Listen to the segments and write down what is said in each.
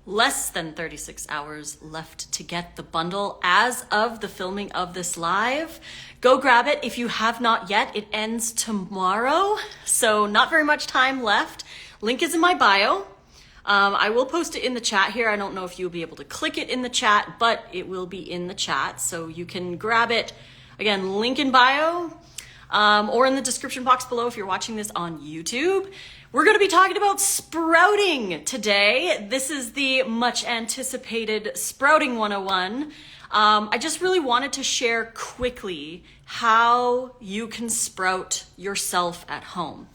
less than 36 hours left to get the bundle as of the filming of this live. Go grab it if you have not yet. It ends tomorrow, so not very much time left. Link is in my bio. I will post it in the chat here. I don't know if you'll be able to click it in the chat, but it will be in the chat, so you can grab it. Again, link in bio, or in the description box below if you're watching this on YouTube. We're going to be talking about sprouting today. This is the much anticipated Sprouting 101. I just really wanted to share quickly how you can sprout yourself at home.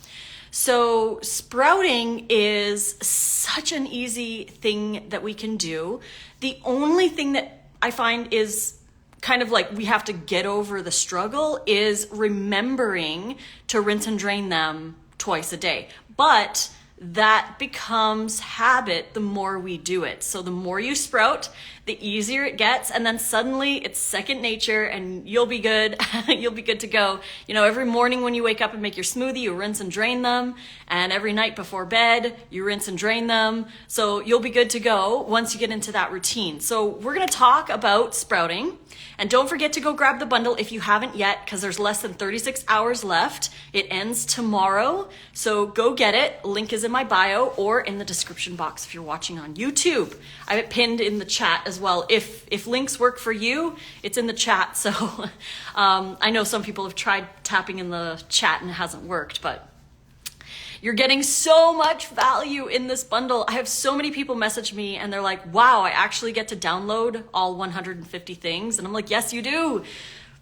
So sprouting is such an easy thing that we can do. The only thing that I find is kind of like we have to get over the struggle is remembering to rinse and drain them twice a day. But that becomes habit the more we do it. So the more you sprout, the easier it gets, and then suddenly it's second nature and you'll be good. You'll be good to go. You know, every morning when you wake up and make your smoothie, you rinse and drain them, and every night before bed, you rinse and drain them. So you'll be good to go once you get into that routine. So we're going to talk about sprouting. And don't forget to go grab the bundle if you haven't yet, because there's less than 36 hours left. It ends tomorrow, so go get it. Link is in my bio or in the description box if you're watching on YouTube. I have it pinned in the chat as well. If links work for you, it's in the chat. So I know some people have tried tapping in the chat and it hasn't worked, but you're getting so much value in this bundle. I have so many people message me and they're like, wow, I actually get to download all 150 things. And I'm like, yes, you do.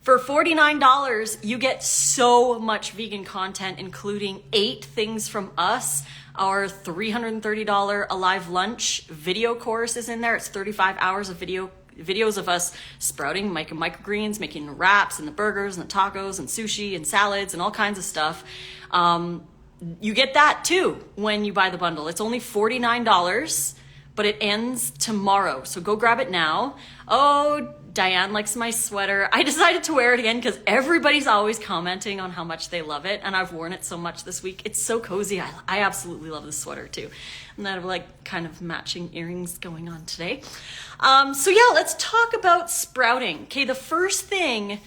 For $49, you get so much vegan content, including 8 things from us. Our $330 Alive Lunch video course is in there. It's 35 hours of videos of us sprouting microgreens, making the wraps and the burgers and the tacos and sushi and salads and all kinds of stuff. You get that too when you buy the bundle. It's only $49, but it ends tomorrow. So go grab it now. Oh, Diane likes my sweater. I decided to wear it again because everybody's always commenting on how much they love it. And I've worn it so much this week. It's so cozy. I absolutely love this sweater too. And I have like kind of matching earrings going on today. So yeah, let's talk about sprouting. Okay, the first thing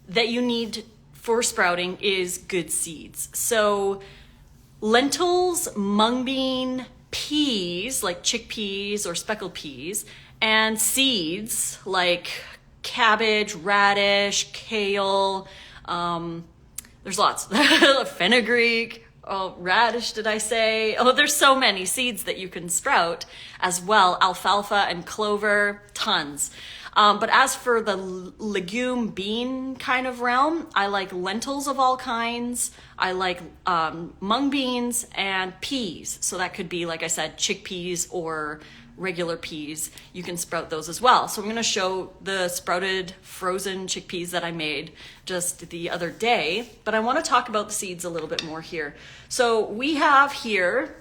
that you need for sprouting is good seeds. So lentils, mung bean, peas, like chickpeas or speckled peas, and seeds like cabbage, radish, kale, there's lots, fenugreek, oh, radish, did I say? Oh, there's so many seeds that you can sprout as well, alfalfa and clover, tons. But as for the legume bean kind of realm, I like lentils of all kinds. I like mung beans and peas. So that could be, like I said, chickpeas or regular peas. You can sprout those as well. So I'm going to show the sprouted frozen chickpeas that I made just the other day. But I want to talk about the seeds a little bit more here. So we have here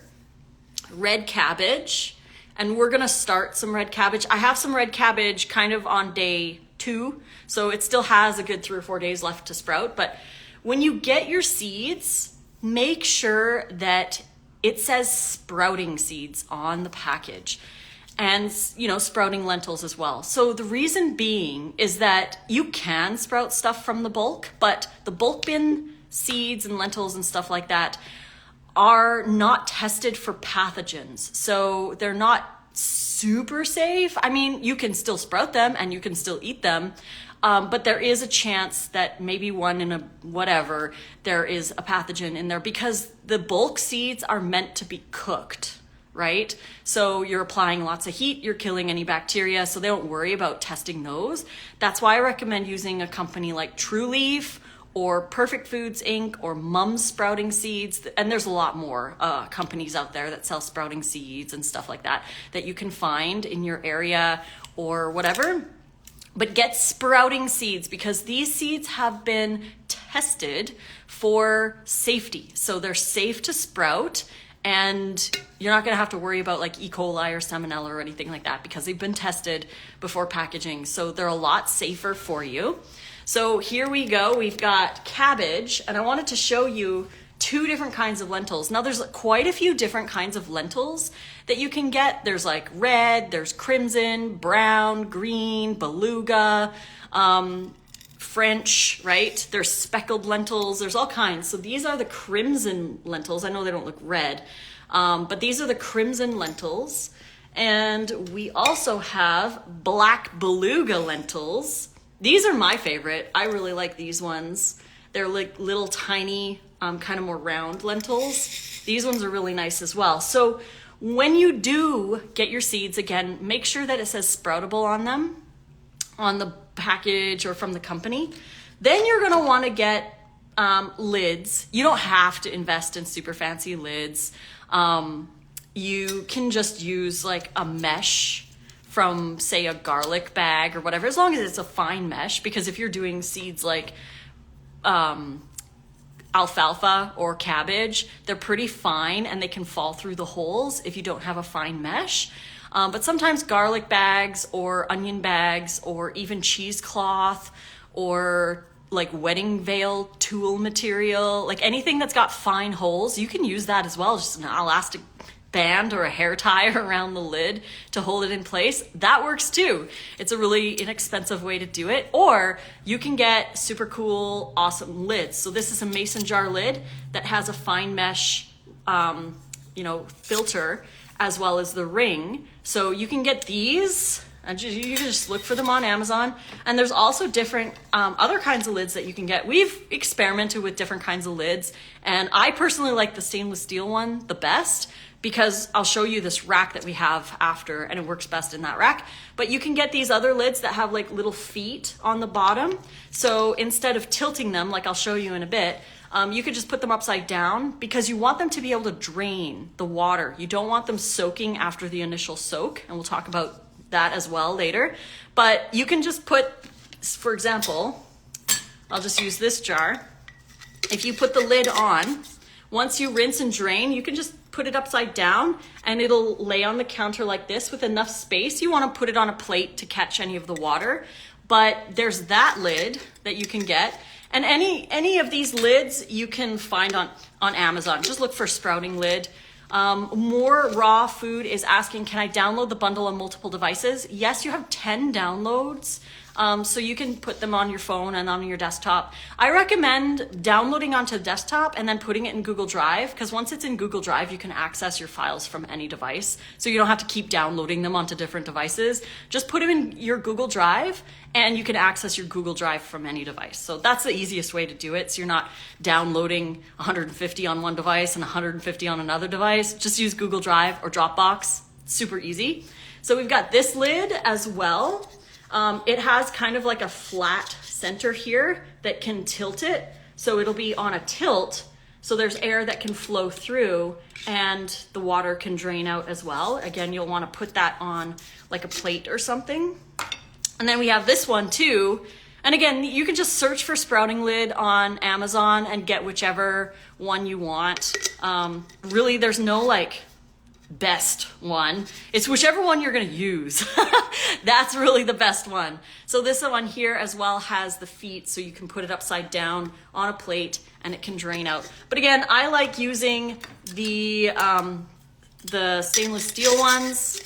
red cabbage. And we're gonna start some red cabbage. I have some red cabbage kind of on day 2, so it still has a good 3 or 4 days left to sprout. But when you get your seeds, make sure that it says sprouting seeds on the package. And, you know, sprouting lentils as well. So the reason being is that you can sprout stuff from the bulk, but the bulk bin seeds and lentils and stuff like that are not tested for pathogens. So they're not super safe. I mean, you can still sprout them and you can still eat them. But there is a chance that maybe one in a whatever, there is a pathogen in there because the bulk seeds are meant to be cooked, right? So you're applying lots of heat, you're killing any bacteria, so they don't worry about testing those. That's why I recommend using a company like True Leaf or Perfect Foods Inc. or Mum's Sprouting Seeds. And there's a lot more companies out there that sell sprouting seeds and stuff like that that you can find in your area or whatever. But get sprouting seeds because these seeds have been tested for safety. So they're safe to sprout and you're not gonna have to worry about like E. coli or salmonella or anything like that because they've been tested before packaging. So they're a lot safer for you. So here we go, we've got cabbage, and I wanted to show you 2 different kinds of lentils. Now there's quite a few different kinds of lentils that you can get. There's like red, there's crimson, brown, green, beluga, French, right? There's speckled lentils, there's all kinds. So these are the crimson lentils. I know they don't look red, but these are the crimson lentils. And we also have black beluga lentils. These are my favorite. I really like these ones. They're like little tiny, kind of more round lentils. These ones are really nice as well. So when you do get your seeds, again, make sure that it says Sproutable on them, on the package or from the company. Then you're gonna wanna get lids. You don't have to invest in super fancy lids. You can just use like a mesh from, say, a garlic bag or whatever, as long as it's a fine mesh, because if you're doing seeds like alfalfa or cabbage, they're pretty fine and they can fall through the holes if you don't have a fine mesh. But sometimes garlic bags or onion bags or even cheesecloth or like wedding veil tulle material, like anything that's got fine holes, you can use that as well. Just an elastic band or a hair tie around the lid to hold it in place. That works too. It's a really inexpensive way to do it. Or you can get super cool, awesome lids. So this is a mason jar lid that has a fine mesh, filter, as well as the ring. So you can get these, and you can just look for them on Amazon. And there's also different other kinds of lids that you can get. We've experimented with different kinds of lids, and I personally like the stainless steel one the best, because I'll show you this rack that we have after, and it works best in that rack. But you can get these other lids that have like little feet on the bottom. So instead of tilting them, like I'll show you in a bit, you could just put them upside down, because you want them to be able to drain the water. You don't want them soaking after the initial soak, and we'll talk about that as well later. But you can just put, for example, I'll just use this jar. If you put the lid on, once you rinse and drain, you can just put it upside down and it'll lay on the counter like this with enough space. You want to put it on a plate to catch any of the water, but there's that lid that you can get. And any of these lids you can find on Amazon. Just look for sprouting lid. More Raw Food is asking, can I download the bundle on multiple devices? Yes, you have 10 downloads. So you can put them on your phone and on your desktop. I recommend downloading onto the desktop and then putting it in Google Drive, because once it's in Google Drive, you can access your files from any device. So you don't have to keep downloading them onto different devices. Just put them in your Google Drive and you can access your Google Drive from any device. So that's the easiest way to do it. So you're not downloading 150 on one device and 150 on another device. Just use Google Drive or Dropbox. It's super easy. So we've got this lid as well. It has kind of like a flat center here that can tilt it. So it'll be on a tilt. So there's air that can flow through and the water can drain out as well. Again, you'll want to put that on like a plate or something. And then we have this one too. And again, you can just search for sprouting lid on Amazon and get whichever one you want. Really, there's no like best one. It's whichever one you're going to use. That's really the best one. So this one here as well has the feet, so you can put it upside down on a plate and it can drain out. But again, I like using the stainless steel ones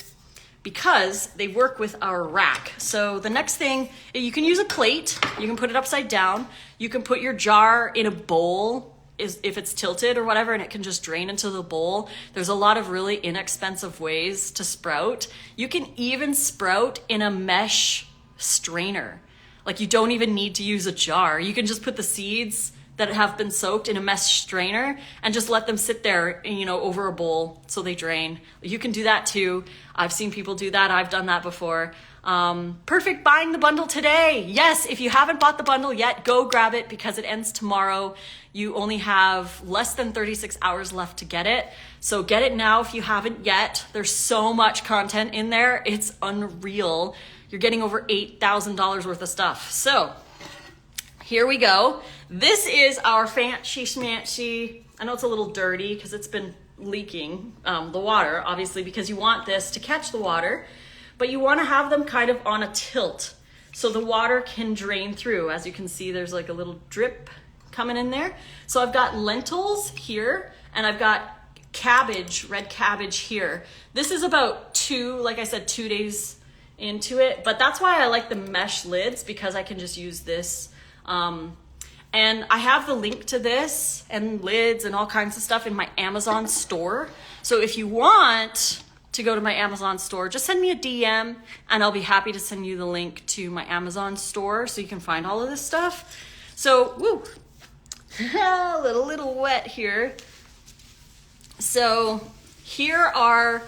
because they work with our rack. So the next thing, you can use a plate, you can put it upside down, you can put your jar in a bowl if it's tilted or whatever, and it can just drain into the bowl. There's a lot of really inexpensive ways to sprout. You can even sprout in a mesh strainer. Like you don't even need to use a jar. You can just put the seeds that have been soaked in a mesh strainer and just let them sit there, over a bowl so they drain. You can do that too. I've seen people do that. I've done that before. Perfect buying the bundle today. Yes, if you haven't bought the bundle yet, go grab it because it ends tomorrow. You only have less than 36 hours left to get it. So get it now if you haven't yet. There's so much content in there. It's unreal. You're getting over $8,000 worth of stuff. So here we go. This is our fancy schmancy. I know it's a little dirty because it's been leaking the water, obviously, because you want this to catch the water, but you want to have them kind of on a tilt so the water can drain through. As you can see, there's like a little drip coming in there. So I've got lentils here, and I've got cabbage, red cabbage here. This is about 2 days into it, but that's why I like the mesh lids, because I can just use this. And I have the link to this and lids and all kinds of stuff in my Amazon store. So if you want to go to my Amazon store, just send me a DM and I'll be happy to send you the link to my Amazon store so you can find all of this stuff. So, woo, a little wet here. So here are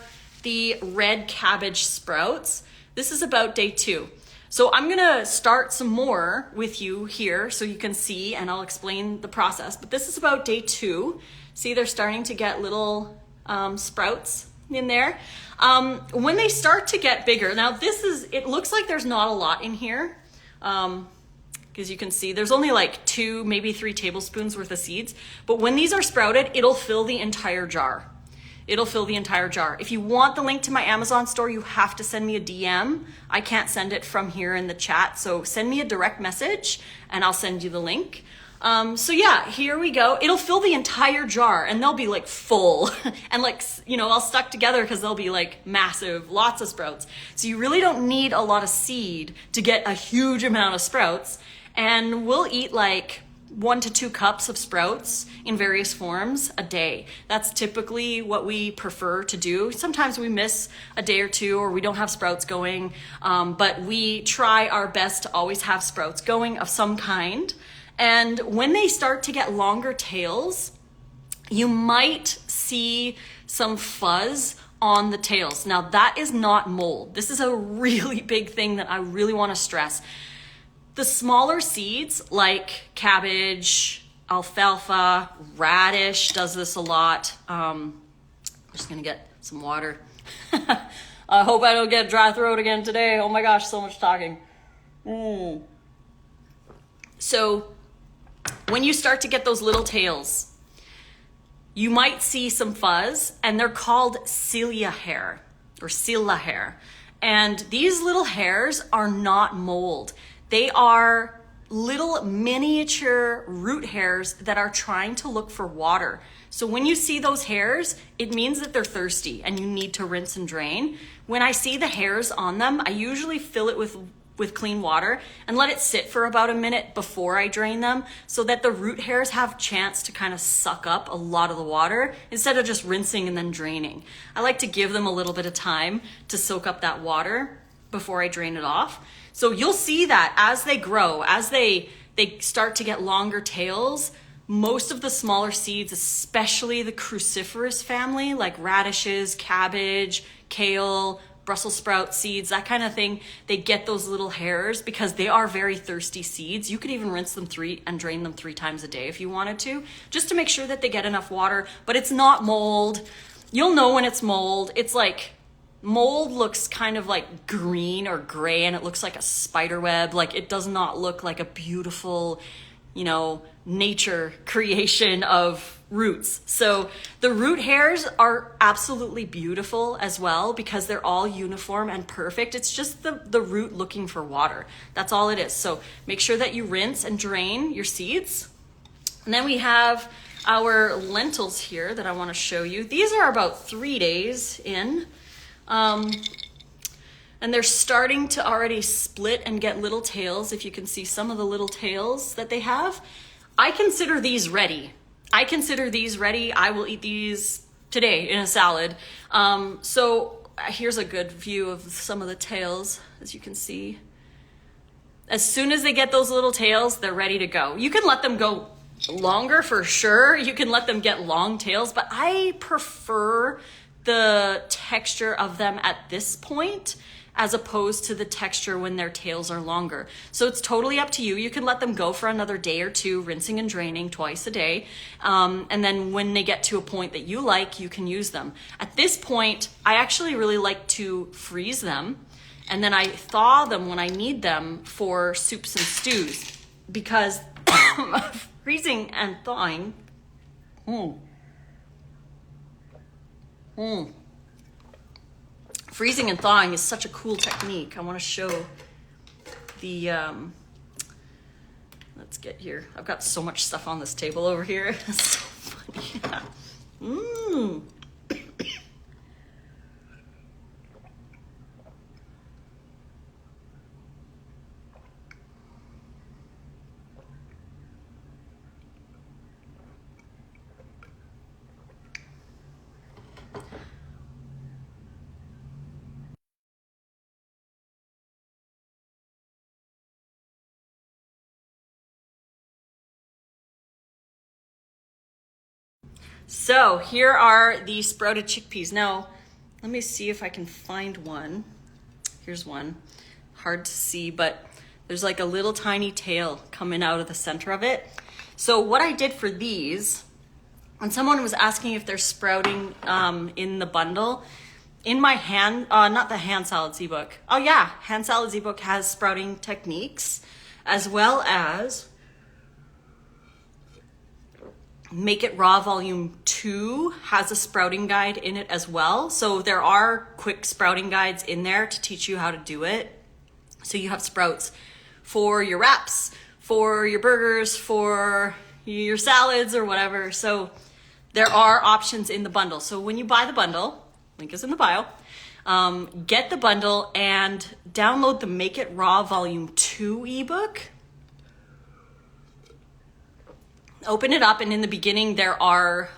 the red cabbage sprouts. This is about day 2. So I'm gonna start some more with you here so you can see, and I'll explain the process. But this is about day 2. See, they're starting to get little sprouts in there. When they start to get bigger, now it looks like there's not a lot in here. Because you can see there's only like 2, maybe 3 tablespoons worth of seeds. But when these are sprouted, it'll fill the entire jar. It'll fill the entire jar. If you want the link to my Amazon store, you have to send me a DM. I can't send it from here in the chat. So send me a direct message and I'll send you the link. So yeah, here we go. It'll fill the entire jar and they'll be like full and like, all stuck together because they'll be like massive, lots of sprouts. So you really don't need a lot of seed to get a huge amount of sprouts. And we'll eat like 1 to 2 cups of sprouts in various forms a day. That's typically what we prefer to do. Sometimes we miss a day or 2 or we don't have sprouts going, but we try our best to always have sprouts going of some kind. And when they start to get longer tails, you might see some fuzz on the tails. Now that is not mold. This is a really big thing that I really want to stress. The smaller seeds like cabbage, alfalfa, radish does this a lot. I'm just gonna get some water. I hope I don't get dry throat again today. Oh my gosh, so much talking. So when you start to get those little tails, you might see some fuzz, and they're called cilia hair or cilia hair. And these little hairs are not mold. They are little miniature root hairs that are trying to look for water. So when you see those hairs, it means that they're thirsty and you need to rinse and drain. When I see the hairs on them, I usually fill it with clean water and let it sit for about a minute before I drain them so that the root hairs have a chance to kind of suck up a lot of the water instead of just rinsing and then draining. I like to give them a little bit of time to soak up that water before I drain it off. So you'll see that as they grow, as they start to get longer tails, most of the smaller seeds, especially the cruciferous family, like radishes, cabbage, kale, Brussels sprout seeds, that kind of thing, they get those little hairs because they are very thirsty seeds. You could even rinse them and drain them 3 times a day if you wanted to, just to make sure that they get enough water. But it's not mold. You'll know when it's mold. It's like, mold looks kind of like green or gray and it looks like a spider web. Like it does not look like a beautiful, nature creation of roots. So the root hairs are absolutely beautiful as well because they're all uniform and perfect. It's just the root looking for water. That's all it is. So make sure that you rinse and drain your seeds. And then we have our lentils here that I want to show you. These are about 3 days in. And they're starting to already split and get little tails. If you can see some of the little tails that they have, I consider these ready. I will eat these today in a salad. So here's a good view of some of the tails, as you can see. As soon as they get those little tails, they're ready to go. You can let them go longer for sure. You can let them get long tails, but I prefer the texture of them at this point as opposed to the texture when their tails are longer. So it's totally up to you. You can let them go for another day or 2, rinsing and draining twice a day. And then when they get to a point that you like, you can use them. At this point, I actually really like to freeze them. And then I thaw them when I need them for soups and stews because freezing and thawing, freezing and thawing is such a cool technique. I want to show the let's get here. I've got so much stuff on this table over here. It's so funny. Mmm. So here are the sprouted chickpeas. Now, let me see if I can find one. Here's one. Hard to see, but there's like a little tiny tail coming out of the center of it. So what I did for these, when someone was asking if they're sprouting in the bundle, in my not the Hand Salads ebook. Oh yeah, Hand Salads ebook has sprouting techniques, as well as Make It Raw Volume 2 has a sprouting guide in it as well. So there are quick sprouting guides in there to teach you how to do it. So you have sprouts for your wraps, for your burgers, for your salads or whatever. So there are options in the bundle. So when you buy the bundle, link is in the bio, get the bundle and download the Make It Raw Volume 2 ebook. Open it up, and in the beginning there are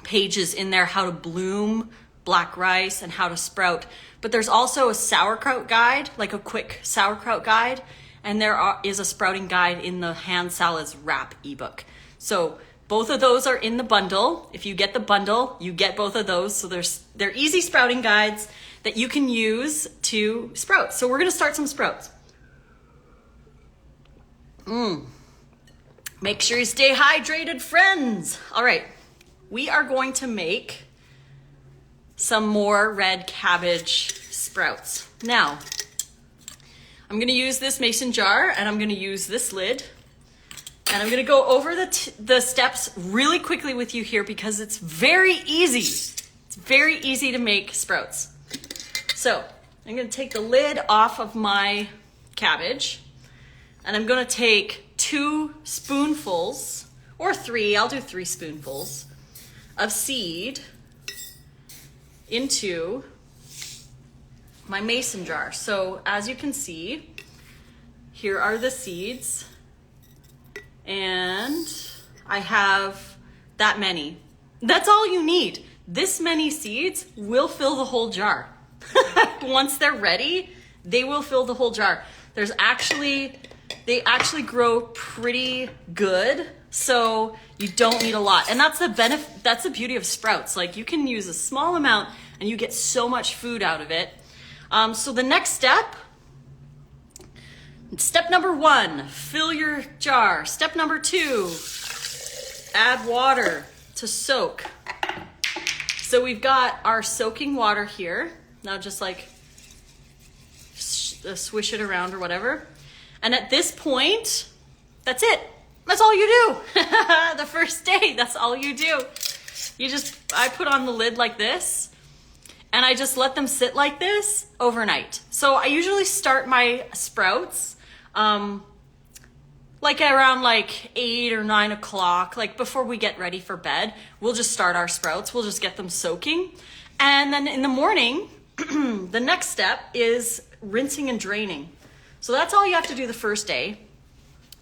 pages in there how to bloom black rice and how to sprout. But there's also a sauerkraut guide, like a quick sauerkraut guide, and is a sprouting guide in the Hand Salads wrap ebook. So both of those are in the bundle. If you get the bundle, you get both of those. So they're easy sprouting guides that you can use to sprout. So we're gonna start some sprouts. Make sure you stay hydrated, friends. All right, we are going to make some more red cabbage sprouts. Now, I'm gonna use this mason jar and I'm gonna use this lid. And I'm gonna go over the steps really quickly with you here because it's very easy. It's very easy to make sprouts. So I'm gonna take the lid off of my cabbage and I'm gonna take 2 spoonfuls, or 3, I'll do 3 spoonfuls of seed into my mason jar. So as you can see, here are the seeds, and I have that many. That's all you need. This many seeds will fill the whole jar. Once they're ready, they will fill the whole jar. They actually grow pretty good, so you don't need a lot. And that's the beauty of sprouts. Like, you can use a small amount and you get so much food out of it. So the next step number 1, fill your jar. Step number 2, add water to soak. So we've got our soaking water here. Now just like swish it around or whatever. And at this point, that's it. That's all you do. The first day, that's all you do. I put on the lid like this, and I just let them sit like this overnight. So I usually start my sprouts like around like 8 or 9 o'clock, like before we get ready for bed. We'll just start our sprouts. We'll just get them soaking. And then in the morning, the next step is rinsing and draining. So that's all you have to do the first day.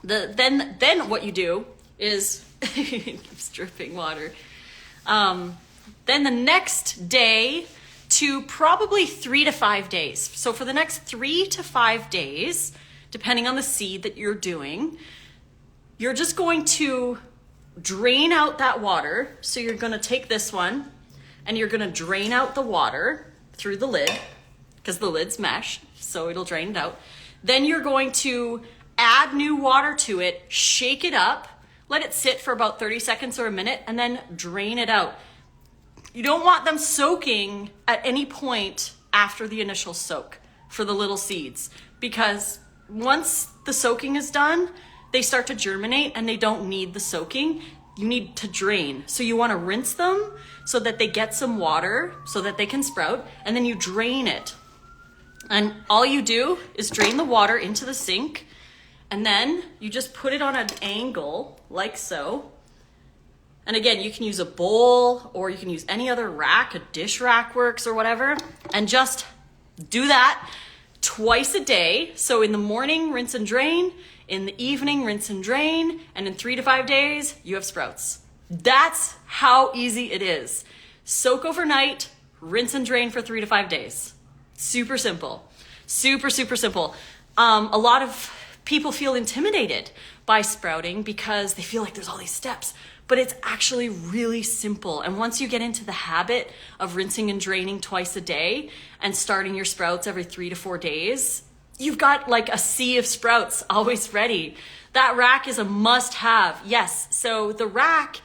Then what you do is, keeps dripping water. Then the next day to probably 3 to 5 days. So for the next 3 to 5 days, depending on the seed that you're doing, you're just going to drain out that water. So you're gonna take this one and you're gonna drain out the water through the lid, because the lid's mesh, so it'll drain it out. Then you're going to add new water to it, shake it up, let it sit for about 30 seconds or a minute, and then drain it out. You don't want them soaking at any point after the initial soak for the little seeds, because once the soaking is done, they start to germinate and they don't need the soaking. You need to drain. So you want to rinse them so that they get some water so that they can sprout, and then you drain it. And all you do is drain the water into the sink, And then you just put it on an angle like so. And again, you can use a bowl or you can use any other rack, a dish rack works or whatever, and just do that twice a day. So in the morning, rinse and drain, in the evening, rinse and drain, and in 3 to 5 days, you have sprouts. That's how easy it is. Soak overnight, rinse and drain for 3 to 5 days. Super simple. Super, super simple. A lot of people feel intimidated by sprouting because they feel like there's all these steps, but it's actually really simple. And once you get into the habit of rinsing and draining twice a day and starting your sprouts every 3 to 4 days, you've got like a sea of sprouts always ready. That rack is a must have. Yes. So the rack,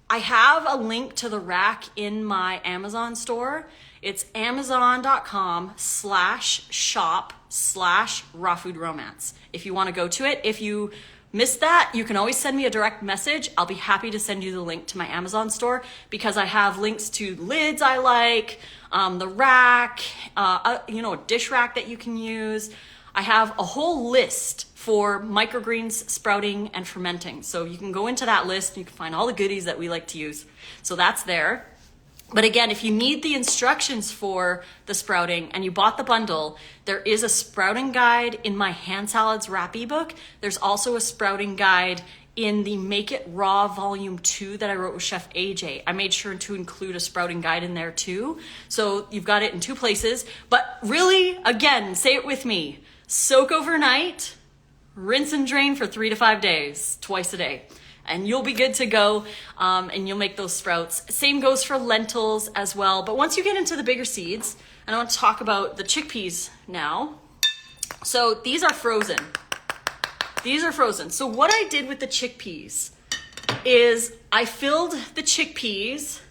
I have a link to the rack in my Amazon store. It's amazon.com/shop/rawfoodromance. If you want to go to it, if you missed that, you can always send me a direct message. I'll be happy to send you the link to my Amazon store because I have links to lids I like, the rack, a dish rack that you can use. I have a whole list for microgreens sprouting and fermenting. So you can go into that list and you can find all the goodies that we like to use. So that's there. But again, if you need the instructions for the sprouting and you bought the bundle, there is a sprouting guide in my hand salads wrap ebook. There's also a sprouting guide in the Make It Raw Volume 2 that I wrote with Chef AJ. I made sure to include a sprouting guide in there too. So you've got it in 2 places. But really, again, say it with me. Soak overnight, rinse and drain for 3 to 5 days, twice a day. And you'll be good to go, and you'll make those sprouts. Same goes for lentils as well. But once you get into the bigger seeds, and I want to talk about the chickpeas now. So these are frozen. These are frozen. So what I did with the chickpeas is I filled the chickpeas.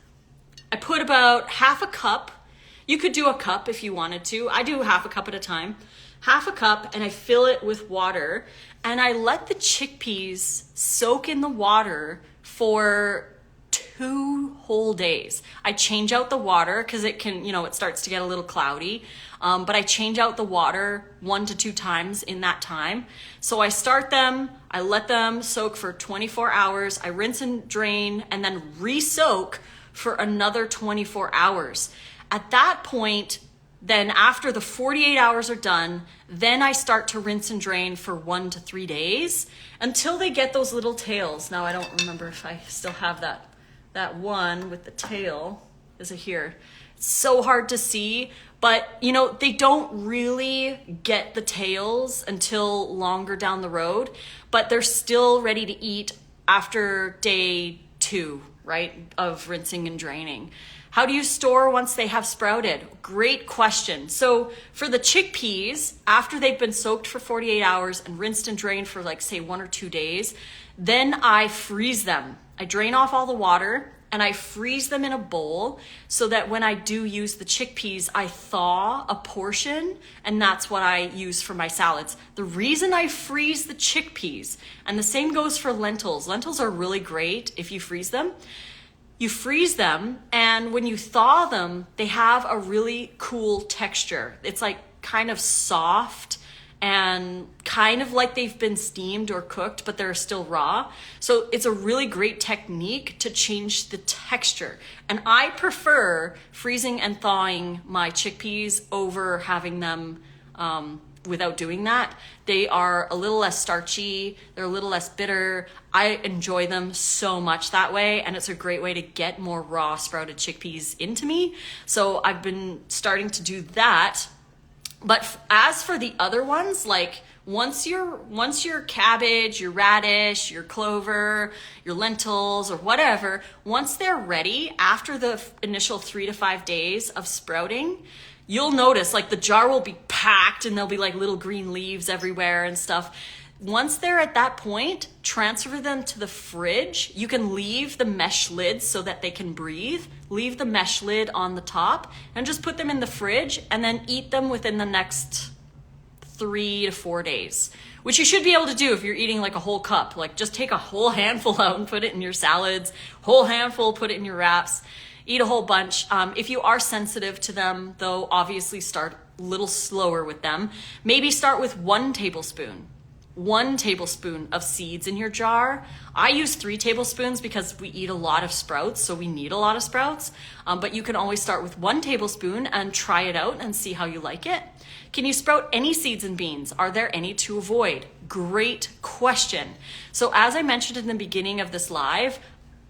I put about half a cup. You could do a cup if you wanted to. I do half a cup at a time. Half a cup, and I fill it with water. And I let the chickpeas soak in the water for 2 whole days. I change out the water because it can, it starts to get a little cloudy. But I change out the water 1 to 2 times in that time. So I start them, I let them soak for 24 hours. I rinse and drain and then re-soak for another 24 hours. At that point, then after the 48 hours are done, then I start to rinse and drain for 1 to 3 days until they get those little tails. Now I don't remember if I still have that one with the tail. Is it here? It's so hard to see, but they don't really get the tails until longer down the road, but they're still ready to eat after day 2, right, of rinsing and draining. How do you store once they have sprouted? Great question. So for the chickpeas, after they've been soaked for 48 hours and rinsed and drained for say 1 or 2 days, then I freeze them. I drain off all the water and I freeze them in a bowl so that when I do use the chickpeas, I thaw a portion, and that's what I use for my salads. The reason I freeze the chickpeas, and the same goes for lentils. Lentils are really great if you freeze them. You freeze them, and when you thaw them, they have a really cool texture. It's like kind of soft and kind of like they've been steamed or cooked, but they're still raw. So it's a really great technique to change the texture. And I prefer freezing and thawing my chickpeas over having them without doing that. They are a little less starchy, they're a little less bitter. I enjoy them so much that way, and it's a great way to get more raw sprouted chickpeas into me. So I've been starting to do that. But as for the other ones, like once your cabbage, your radish, your clover, your lentils or whatever, once they're ready after the initial 3 to 5 days of sprouting, you'll notice like the jar will be packed and there'll be like little green leaves everywhere and stuff. Once they're at that point, transfer them to the fridge. You can leave the mesh lid so that they can breathe. Leave the mesh lid on the top and just put them in the fridge and then eat them within the next 3 to 4 days, which you should be able to do if you're eating like a whole cup. Like just take a whole handful out and put it in your salads, whole handful, put it in your wraps. Eat a whole bunch. If you are sensitive to them, though, obviously start a little slower with them. Maybe start with 1 tablespoon 1 tablespoon of seeds in your jar. I use 3 tablespoons because we eat a lot of sprouts, so we need a lot of sprouts. But you can always start with 1 tablespoon and try it out and see how you like it. Can you sprout any seeds and beans? Are there any to avoid? Great question. So as I mentioned in the beginning of this live,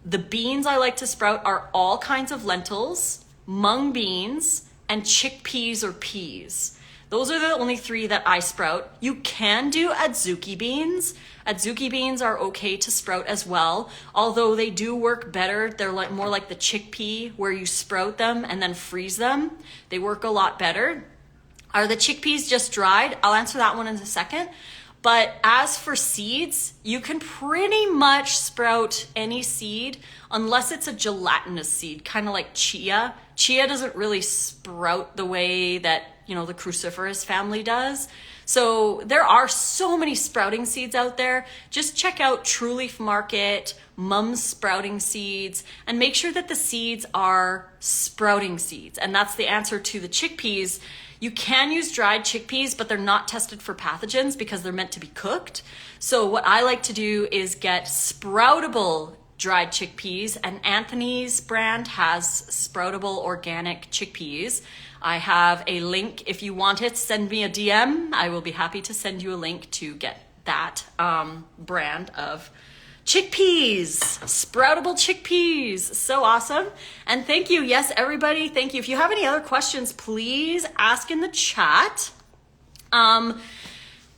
the beans I like to sprout are all kinds of lentils, mung beans, and chickpeas or peas. Those are the only 3 that I sprout. You can do adzuki beans. Adzuki beans are okay to sprout as well, although they do work better. They're like more like the chickpea where you sprout them and then freeze them. They work a lot better. Are the chickpeas just dried? I'll answer that one in a second. But as for seeds, you can pretty much sprout any seed unless it's a gelatinous seed, kind of like chia. Chia doesn't really sprout the way that, you know, the cruciferous family does. So there are so many sprouting seeds out there. Just check out True Leaf Market, Mum's Sprouting Seeds, and make sure that the seeds are sprouting seeds. And that's the answer to the chickpeas. You can use dried chickpeas, but they're not tested for pathogens because they're meant to be cooked. So what I like to do is get sproutable dried chickpeas, and Anthony's brand has sproutable organic chickpeas. I have a link. If you want it, send me a DM. I will be happy to send you a link to get that brand of chickpeas, sproutable chickpeas. So awesome. And thank you. Yes, everybody, thank you. If you have any other questions, please ask in the chat.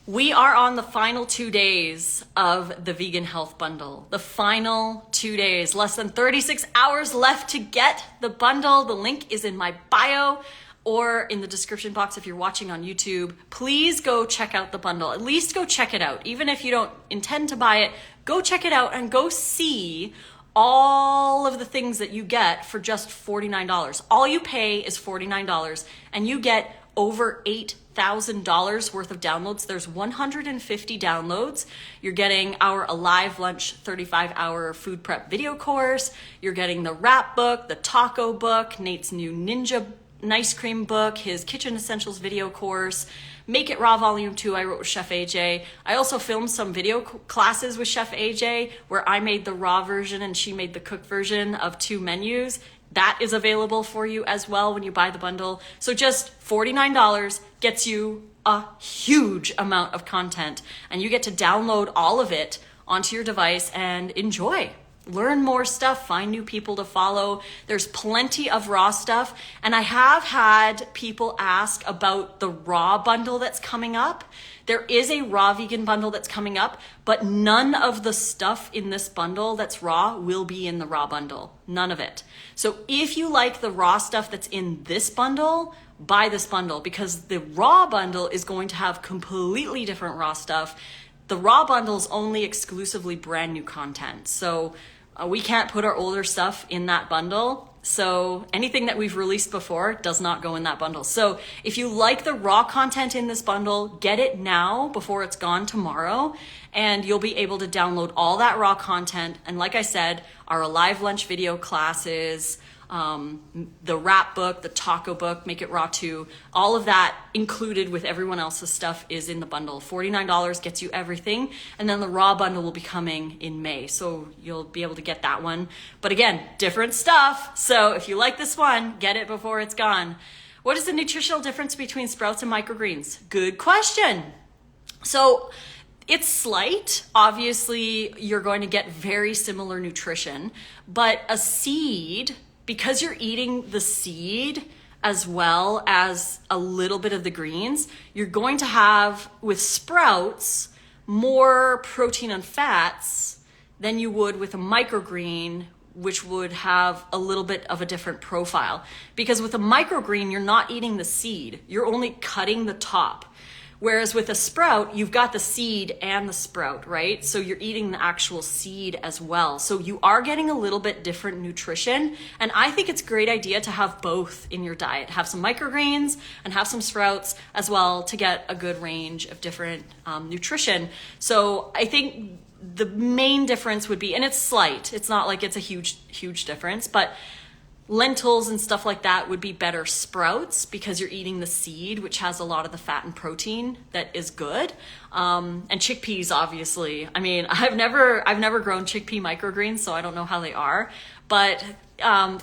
We are on the final 2 days of the Vegan Health Bundle. The final 2 days, less than 36 hours left to get the bundle. The link is in my bio or in the description box if you're watching on YouTube. Please go check out the bundle. At least go check it out. Even if you don't intend to buy it, go check it out and go see all of the things that you get for just $49. All you pay is $49 and you get over $8,000 worth of downloads. There's 150 downloads. You're getting our Alive Lunch 35-hour food prep video course. You're getting the wrap book, the taco book, Nate's new Ninja Nice Cream book, his Kitchen Essentials video course, Make It Raw Volume 2 I wrote with Chef AJ. I also filmed some video classes with Chef AJ where I made the raw version and she made the cooked version of 2 menus. That is available for you as well when you buy the bundle. So just $49 gets you a huge amount of content and you get to download all of it onto your device and enjoy. Learn more stuff, find new people to follow. There's plenty of raw stuff. And I have had people ask about the raw bundle that's coming up. There is a raw vegan bundle that's coming up, but none of the stuff in this bundle that's raw will be in the raw bundle. None of it. So if you like the raw stuff that's in this bundle, buy this bundle because the raw bundle is going to have completely different raw stuff. The raw bundle is only exclusively brand new content. So we can't put our older stuff in that bundle. So anything that we've released before does not go in that bundle. So if you like the raw content in this bundle, get it now before it's gone tomorrow. And you'll be able to download all that raw content. And like I said, our Alive Lunch video classes, the wrap book, the taco book, Make It Raw 2, all of that included with everyone else's stuff is in the bundle. $49 gets you everything. And then the raw bundle will be coming in May. So you'll be able to get that one. But again, different stuff. So if you like this one, get it before it's gone. What is the nutritional difference between sprouts and microgreens? Good question. So it's slight. Obviously, you're going to get very similar nutrition, but a seed, because you're eating the seed as well as a little bit of the greens, you're going to have, with sprouts, more protein and fats than you would with a microgreen, which would have a little bit of a different profile. Because with a microgreen, you're not eating the seed, you're only cutting the top. Whereas with a sprout, you've got the seed and the sprout, right? So you're eating the actual seed as well. So you are getting a little bit different nutrition. And I think it's a great idea to have both in your diet. Have some microgreens and have some sprouts as well to get a good range of different nutrition. So I think the main difference would be, and it's slight, it's not like it's a huge difference, but lentils and stuff like that would be better sprouts because you're eating the seed, which has a lot of the fat and protein that is good. And chickpeas, obviously. I mean, I've never grown chickpea microgreens, so I don't know how they are. But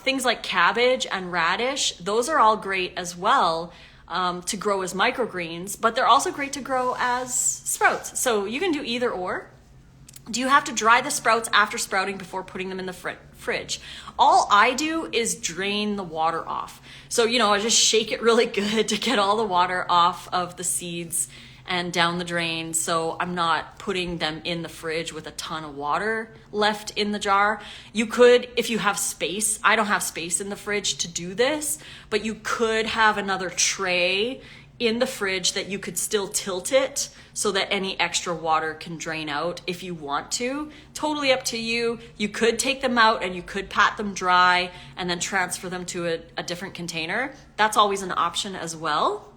things like cabbage and radish, those are all great as well to grow as microgreens, but they're also great to grow as sprouts. So you can do either or. Do you have to dry the sprouts after sprouting before putting them in the fridge? All I do is drain the water off. So, I just shake it really good to get all the water off of the seeds and down the drain, so I'm not putting them in the fridge with a ton of water left in the jar. You could, if you have space. I don't have space in the fridge to do this, but you could have another tray in the fridge that you could still tilt it so that any extra water can drain out if you want to. Totally up to you. You could take them out and you could pat them dry and then transfer them to a different container. That's always an option as well.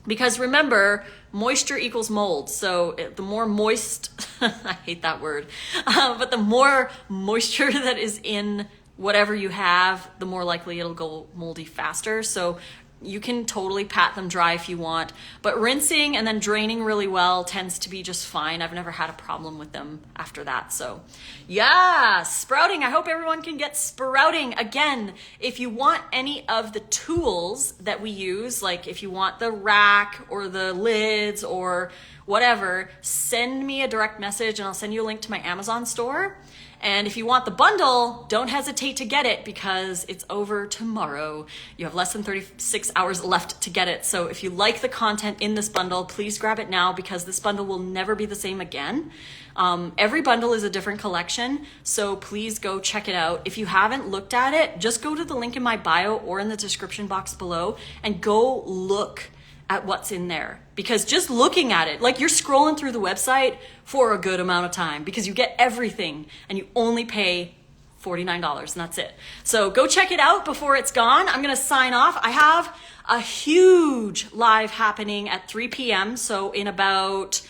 Because remember, moisture equals mold. So the more moist, I hate that word, but the more moisture that is in whatever you have, the more likely it'll go moldy faster. So you can totally pat them dry if you want, but rinsing and then draining really well tends to be just fine. I've never had a problem with them after that. So yeah, sprouting. I hope everyone can get sprouting. Again, if you want any of the tools that we use, like if you want the rack or the lids or whatever, send me a direct message and I'll send you a link to my Amazon store. And if you want the bundle, don't hesitate to get it because it's over tomorrow. You have less than 36 hours left to get it. So if you like the content in this bundle, please grab it now because this bundle will never be the same again. Every bundle is a different collection, so please go check it out. If you haven't looked at it, just go to the link in my bio or in the description box below and go look at what's in there, because just looking at it, like you're scrolling through the website for a good amount of time because you get everything and you only pay $49 and that's it. So go check it out before it's gone. I'm going to sign off. I have a huge live happening at 3 p.m. So in about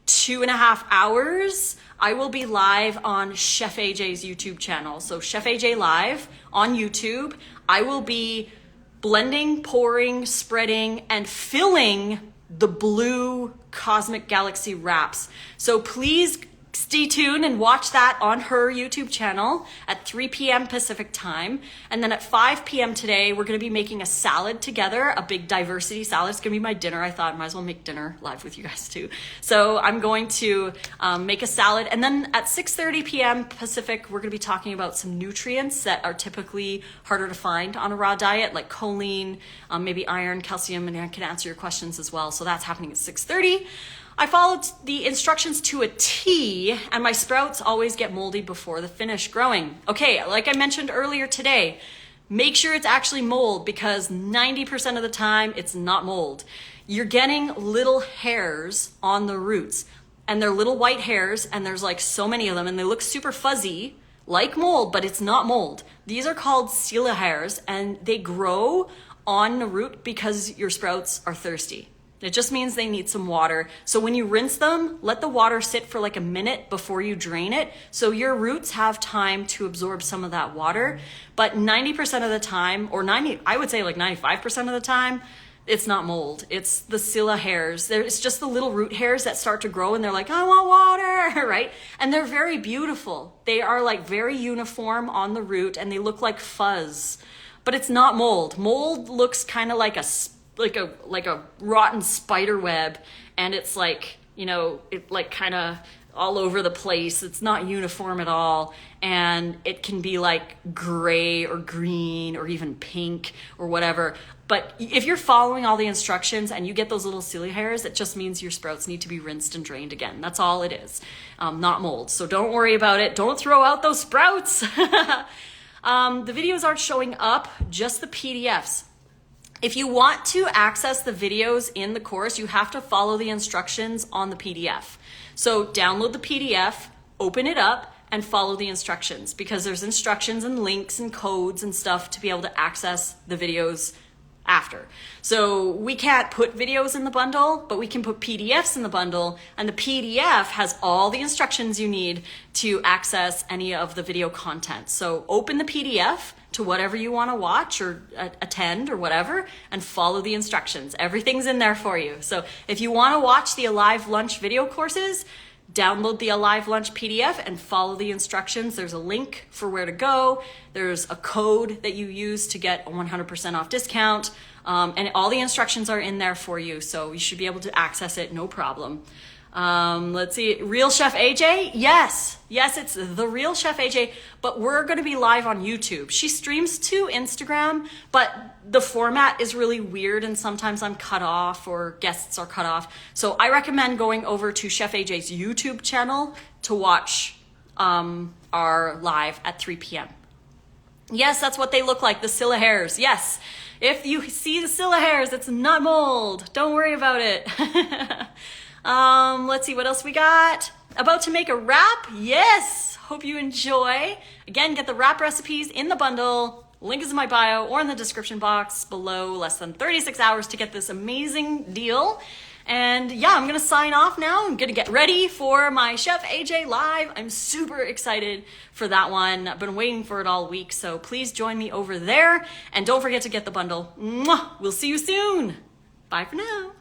2.5 hours, I will be live on Chef AJ's YouTube channel. So Chef AJ Live on YouTube. I will be blending, pouring, spreading, and filling the blue Cosmic Galaxy wraps. So please stay tuned and watch that on her YouTube channel at 3 p.m. Pacific time. And then at 5 p.m. today, we're going to be making a salad together, a big diversity salad. It's going to be my dinner. I thought I might as well make dinner live with you guys too. So I'm going to make a salad. And then at 6:30 p.m. Pacific, we're going to be talking about some nutrients that are typically harder to find on a raw diet, like choline, maybe iron, calcium, and I can answer your questions as well. So that's happening at 6:30. I followed the instructions to a T, and my sprouts always get moldy before the finish growing. Okay, like I mentioned earlier today, make sure it's actually mold because 90% of the time it's not mold. You're getting little hairs on the roots, and they're little white hairs, and there's like so many of them, and they look super fuzzy, like mold, but it's not mold. These are called coleohairs, and they grow on the root because your sprouts are thirsty. It just means they need some water. So when you rinse them, let the water sit for like a minute before you drain it. So your roots have time to absorb some of that water. But 90% of the time, or I would say like 95% of the time, it's not mold. It's the coleohairs. It's just the little root hairs that start to grow and they're like, I want water, right? And they're very beautiful. They are like very uniform on the root and they look like fuzz, but it's not mold. Mold looks kind of like a rotten spider web, and it's like, it like kind of all over the place. It's not uniform at all, and it can be like gray or green or even pink or whatever. But if you're following all the instructions and you get those little coleohairs, it just means your sprouts need to be rinsed and drained again. That's all it is, not mold. So don't worry about it. Don't throw out those sprouts. The videos aren't showing up, just the PDFs. If you want to access the videos in the course, you have to follow the instructions on the PDF. So download the PDF, open it up, and follow the instructions because there's instructions and links and codes and stuff to be able to access the videos after. So we can't put videos in the bundle, but we can put PDFs in the bundle, and the PDF has all the instructions you need to access any of the video content. So open the PDF to whatever you want to watch or attend or whatever, and follow the instructions. Everything's in there for you. So if you want to watch the Alive Lunch video courses, download the Alive Lunch PDF and follow the instructions. There's a link for where to go. There's a code that you use to get a 100% off discount. And all the instructions are in there for you. So you should be able to access it, no problem. Let's see, Real Chef AJ. Yes, it's the Real Chef AJ, but we're going to be live on YouTube. She streams to Instagram, but the format is really weird and sometimes I'm cut off or guests are cut off. So I recommend going over to Chef AJ's YouTube channel to watch our live at 3 p.m. Yes, that's what they look like, the Scylla hairs. Yes, if you see the Scylla hairs, it's not mold. Don't worry about it. Let's see what else we got. About to make a wrap. Yes. Hope you enjoy. Again, get the wrap recipes in the bundle. Link is in my bio or in the description box below. Less than 36 hours to get this amazing deal. And yeah, I'm going to sign off now. I'm going to get ready for my Chef AJ live. I'm super excited for that one. I've been waiting for it all week. So please join me over there. And don't forget to get the bundle. Mwah! We'll see you soon. Bye for now.